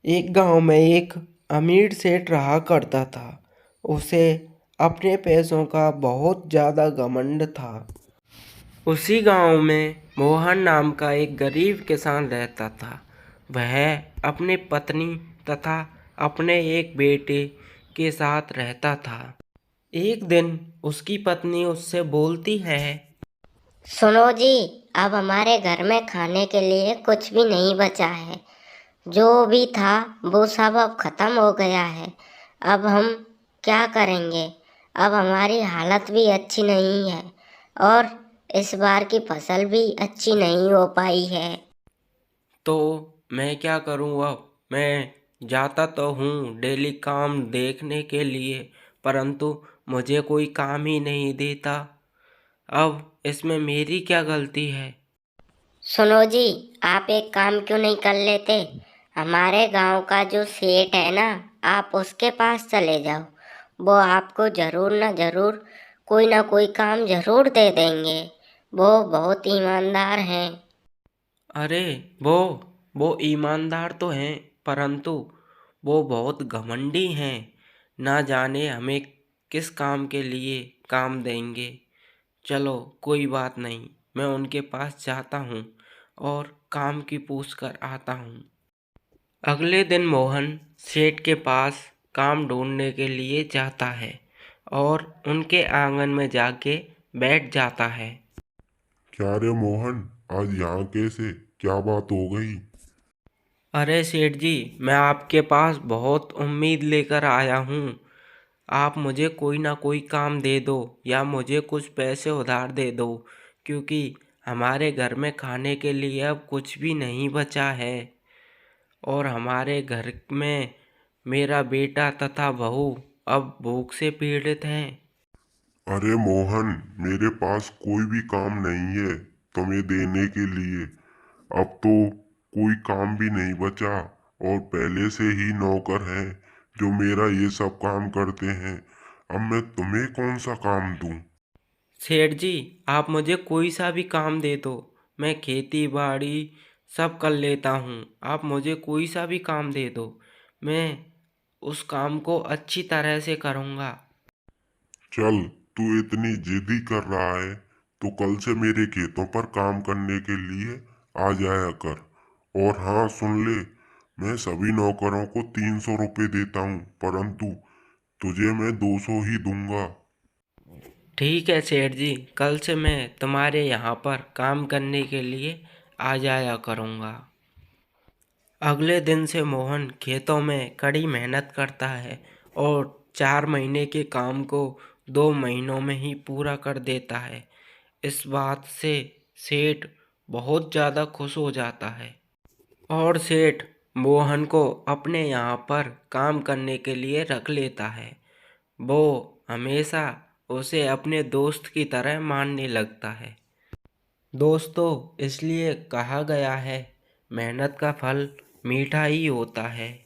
एक गांव में एक अमीर सेठ रहा करता था। उसे अपने पैसों का बहुत ज़्यादा घमंड था। उसी गांव में मोहन नाम का एक गरीब किसान रहता था। वह अपनी पत्नी तथा अपने एक बेटे के साथ रहता था। एक दिन उसकी पत्नी उससे बोलती है, सुनो जी, अब हमारे घर में खाने के लिए कुछ भी नहीं बचा है। जो भी था वो सब अब खत्म हो गया है। अब हम क्या करेंगे? अब हमारी हालत भी अच्छी नहीं है और इस बार की फसल भी अच्छी नहीं हो पाई है। तो मैं क्या करूँ अब? मैं जाता तो हूँ डेली काम देखने के लिए, परंतु मुझे कोई काम ही नहीं देता। अब इसमें मेरी क्या गलती है? सुनो जी, आप एक काम क्यों नहीं कर लेते? हमारे गांव का जो सेठ है ना, आप उसके पास चले जाओ। वो आपको जरूर ना जरूर कोई ना कोई काम जरूर दे देंगे। वो बहुत ईमानदार हैं। अरे वो वो ईमानदार तो हैं, परंतु वो बहुत घमंडी हैं। ना जाने हमें किस काम के लिए काम देंगे। चलो कोई बात नहीं, मैं उनके पास जाता हूँ और काम की पूछ कर आता हूँ। अगले दिन मोहन सेठ के पास काम ढूंढने के लिए जाता है और उनके आंगन में जाके बैठ जाता है। क्या रे मोहन, आज यहाँ कैसे? क्या बात हो गई? अरे सेठ जी, मैं आपके पास बहुत उम्मीद लेकर आया हूँ। आप मुझे कोई ना कोई काम दे दो या मुझे कुछ पैसे उधार दे दो, क्योंकि हमारे घर में खाने के लिए अब कुछ भी नहीं बचा है और हमारे घर में मेरा बेटा तथा बहू अब भूख से पीड़ित हैं। अरे मोहन, मेरे पास कोई भी काम नहीं है तुम्हें देने के लिए। अब तो कोई काम भी नहीं बचा और पहले से ही नौकर हैं जो मेरा ये सब काम करते हैं। अब मैं तुम्हें कौन सा काम दूं? सेठ जी, आप मुझे कोई सा भी काम दे दो, मैं खेती बाड़ी सब कर लेता हूँ। आप मुझे कोई सा भी काम दे दो, मैं उस काम को अच्छी तरह से करूँगा। चल, तू इतनी जिद्दी कर रहा है तो कल से मेरे खेतों पर काम करने के लिए आ जाया कर। और हाँ सुन ले, मैं सभी नौकरों को 300 रुपये देता हूँ, परंतु तुझे मैं 200 ही दूंगा। ठीक है सेठ जी, कल से मैं तुम्हारे यहाँ पर काम करने के लिए आ जाया करूँगा। अगले दिन से मोहन खेतों में कड़ी मेहनत करता है और 4 महीने के काम को 2 महीनों में ही पूरा कर देता है। इस बात से सेठ बहुत ज़्यादा खुश हो जाता है और सेठ मोहन को अपने यहाँ पर काम करने के लिए रख लेता है। वो हमेशा उसे अपने दोस्त की तरह मानने लगता है। दोस्तों, इसलिए कहा गया है, मेहनत का फल मीठा ही होता है।